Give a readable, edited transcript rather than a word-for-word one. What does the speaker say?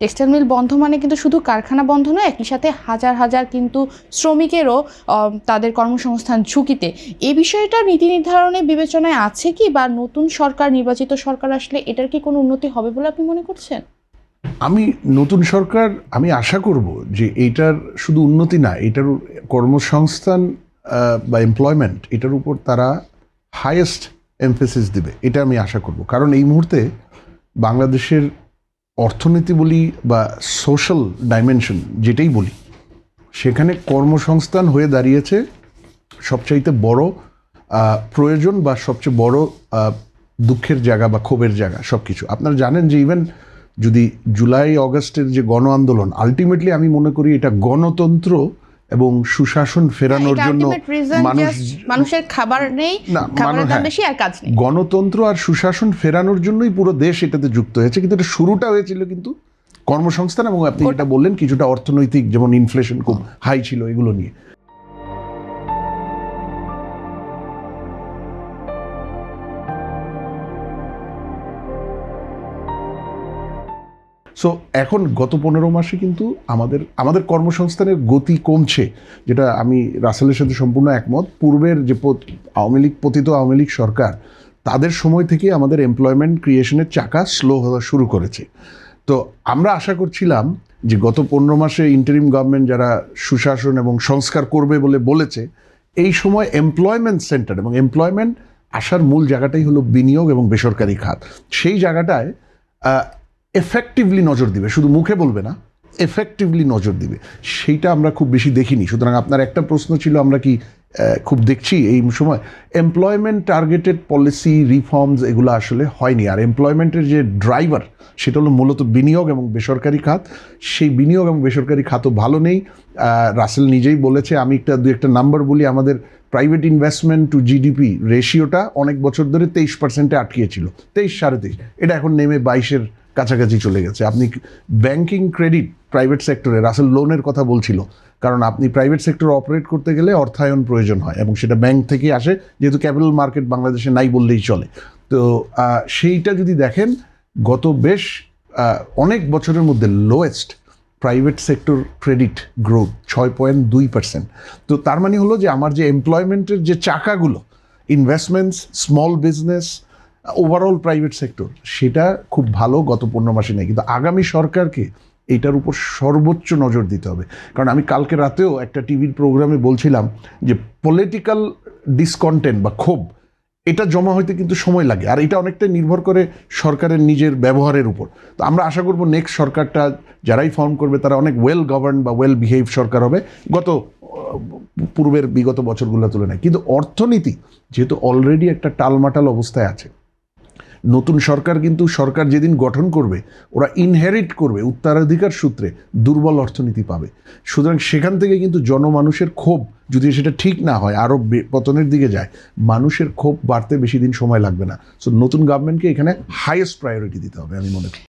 Textile মিল বন্ধ মানে কিন্তু শুধু কারখানা বন্ধ নয়, একই সাথে হাজার হাজার কিন্তু শ্রমিকেরও তাদের কর্মসংস্থান ঝুঁকিতে। এই বিষয়টা নীতি নির্ধারণে বিবেচনায় আছে কি, বা নতুন সরকার, নির্বাচিত সরকার আসলে এটার কি কোনো উন্নতি হবে বলে আপনি মনে করছেন? আমি নতুন সরকার, আমি আশা করব যে এইটার শুধু উন্নতি না, এটার কর্মসংস্থান বা এমপ্লয়মেন্ট, এটার উপর তারা হাইয়েস্ট এমফেসিস দিবে, এটা আমি আশা করব। কারণ এই মুহূর্তে বাংলাদেশের অর্থনীতি বলি বা সোশ্যাল ডাইমেনশন যেটাই বলি, সেখানে কর্মসংস্থান হয়ে দাঁড়িয়েছে সবচাইতে বড় প্রয়োজন বা সবচেয়ে বড় দুঃখের জায়গা বা ক্ষোভের জায়গা। সব কিছু আপনারা জানেন যে ইভেন যদি জুলাই অগাস্টের যে গণ আন্দোলন, আলটিমেটলি আমি মনে করি এটা গণতন্ত্র এবং সুশাসন ফেরানোর জন্য, মানুষের খাবার নেই, খাবারের দাম বেশি আর কাজ নেই, গণতন্ত্র আর সুশাসন ফেরানোর জন্যই পুরো দেশ এটাতে যুক্ত হয়েছে। কিন্তু এটা শুরুটা হয়েছিল কিন্তু কর্মসংস্থান এবং আপনি যেটা বললেন কিছুটা অর্থনৈতিক, যেমন ইনফ্লেশন খুব হাই ছিল, এগুলো নিয়ে। সো এখন গত 15 মাসে কিন্তু আমাদের কর্মসংস্থানের গতি কমছে, যেটা আমি রাসেলের সাথে সম্পূর্ণ একমত। পূর্বের যে পতিত আওয়ামী লীগ সরকার, তাদের সময় থেকে আমাদের এমপ্লয়মেন্ট ক্রিয়েশনের চাকা স্লো হওয়া শুরু করেছে। তো আমরা আশা করছিলাম যে গত 15 মাসে ইন্টারিম গভর্নমেন্ট যারা সুশাসন এবং সংস্কার করবে বলে বলেছে, এই সময় এমপ্লয়মেন্ট সেন্টার এবং এমপ্লয়মেন্ট আসার মূল জায়গাটাই হলো বিনিয়োগ এবং বেসরকারি খাত। সেই জায়গাটায় এফেক্টিভলি নজর দিবে, শুধু মুখে বলবে না, এফেক্টিভলি নজর দিবে। সেইটা আমরা খুব বেশি দেখিনি। সুতরাং আপনার একটা প্রশ্ন ছিল আমরা কি খুব দেখছি এই সময় এমপ্লয়মেন্ট টার্গেটেড পলিসি রিফর্মস, এগুলো আসলে হয়নি। আর এমপ্লয়মেন্টের যে ড্রাইভার, সেটা হলো মূলত বিনিয়োগ এবং বেসরকারি খাত। সেই বিনিয়োগ এবং বেসরকারি খাতও ভালো নেই। রাসেল নিজেই বলেছে, আমি দু একটা নাম্বার বলি, আমাদের প্রাইভেট ইনভেস্টমেন্ট টু জিডিপি রেশিওটা অনেক বছর ধরে 23% আটকিয়েছিল, 23-23.5, এটা এখন নেমে 22-এর কাছাকাছি চলে গেছে। আপনি ব্যাংকিং ক্রেডিট প্রাইভেট সেক্টরে, রাসেল লোনের কথা বলছিল, কারণ আপনি প্রাইভেট সেক্টর অপারেট করতে গেলে অর্থায়ন প্রয়োজন হয় এবং সেটা ব্যাংক থেকে আসে, যেহেতু ক্যাপিটাল মার্কেট বাংলাদেশে নাই বললেই চলে। তো সেইটা যদি দেখেন, গত বেশ অনেক বছরের মধ্যে lowest private sector credit growth 6.2%। তো তার মানে হলো যে আমার যে এমপ্লয়মেন্টের যে চাকাগুলো, investments, small business, overall private sector, সেটা খুব ভালো গত 15 মাসে নেই। কিন্তু আগামী সরকারকে এইটার উপর সর্বোচ্চ নজর দিতে হবে। কারণ আমি কালকে রাতেও একটা টিভির প্রোগ্রামে বলছিলাম যে পলিটিক্যাল ডিসকন্টেন্ট বা ক্ষোভ, এটা জমা হইতে কিন্তু সময় লাগে, আর এটা অনেকটা নির্ভর করে সরকারের নিজের ব্যবহারের উপর। তো আমরা আশা করব নেক্সট সরকারটা যারাই ফর্ম করবে তারা অনেক ওয়েল গভর্ন বা ওয়েল বিহেভ সরকার হবে পূর্বের বিগত বছরগুলোর তুলনায়। কিন্তু অর্থনীতি যেহেতু অলরেডি একটা টালমাটাল অবস্থায় আছে, নতুন সরকার কিন্তু সরকার যেদিন গঠন করবে, ওরা ইনহেরিট করবে উত্তরাধিকার সূত্রে দুর্বল অর্থনীতি পাবে। সুতরাং সেখান থেকে কিন্তু জনমানুষের ক্ষোভ, যদি সেটা ঠিক না হয়, আরও পতনের দিকে যায়, মানুষের ক্ষোভ বাড়তে বেশি দিন সময় লাগবে না। সো নতুন গভর্নমেন্টকে এখানে হাইয়েস্ট প্রায়োরিটি দিতে হবে আমি মনে করি।